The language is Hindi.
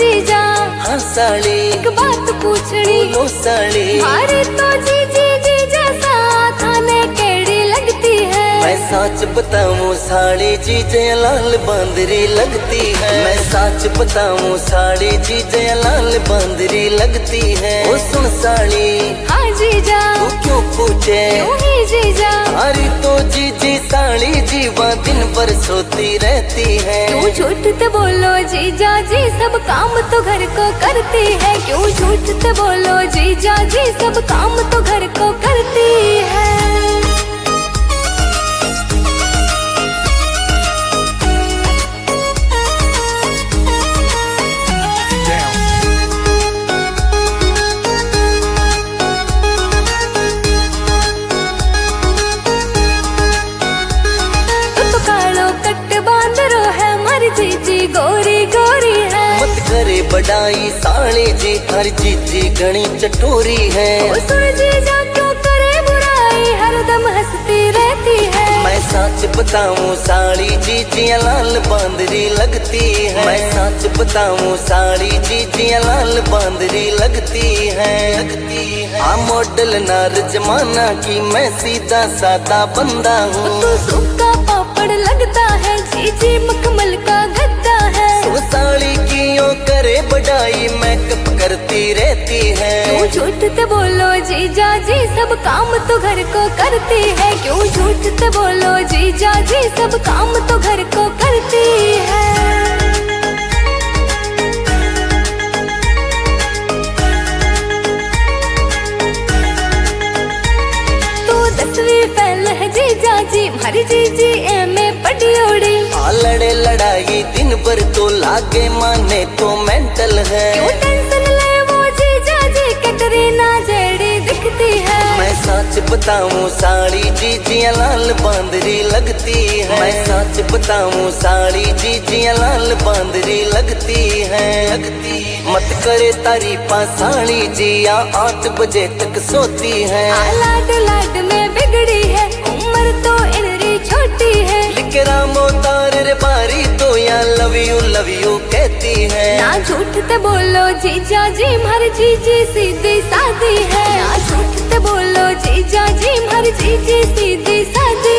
जीजा। हाँ साली एक बात पूछनी, बोलो साली। मारे तो जीजी जीजा साथ आने केड़ी लगती है। मैं सच बताऊं साड़ी जीजे लाल बांदरी लगती है। मैं सच बताऊं साड़ी जीजे लाल बांदरी लगती है। ओ सुन साड़ी। हाँ जीजा। तू क्यों पूछे? क्यों ही जीजा? अरे तो जीजी साड़ी जीवा दिन भर सोती रहती है। क्यों झूठ ते बोलो जीजा जी, सब काम तो घर को करती है। क्यों झूठ ते बोलो जीजा जी, सब काम तो घर को करती है। जीजी गोरी गोरी है। मत करे बढ़ाई साली जी, हर जीजी घनी चटोरी है। ओ सुन जीजा क्यों करे बुराई, हरदम हंसती रहती है। मैं सच बताऊं साली जीजी लाल बांदरी लगती है। मैं सच बताऊं साली जीजी लाल बांदरी लगती है। आ मॉडल नार जमाना की, मैं सीधा सादा बंदा हूँ। तू सूखा पापड़ लगता है, जीजी मखमल का गद्दा है। वो साली क्यों करे बढ़ाई, मेकअप करती रहती है। क्यों झूठ ते बोलो जीजा जी, सब काम तो घर को करती है। क्यों झूठ ते बोलो जीजा जी, सब काम तो घर को करती है। जीजा जी हमारी जीजी एमे पढ़ी ओड़ी। लड़े लड़ाई दिन भर तो लागे, माने तो मेंटल है। क्यों टेंशन ले वो जीजा जी, कैटरीना जेडी दिखती है। मैं सच बताऊं साड़ी जीजी लाल बांदरी लगती है। मैं सच बताऊं साड़ी जीजी लाल बांदरी लगती है। मत करे तारीफा साड़ी जिया 8 बजे तक सोती है। लाड लाड में बिगड़ी है, उम्र तो इनरी छोटी है। लिकरा मोतार रे बारी तो या लव यू कहती है। ना झूठ ते बोलो जीजा जी, हमारी जीजी सीधी सादी है। ना झूठ ते बोलो जीजा जी, हमारी जीजी सीधी सादी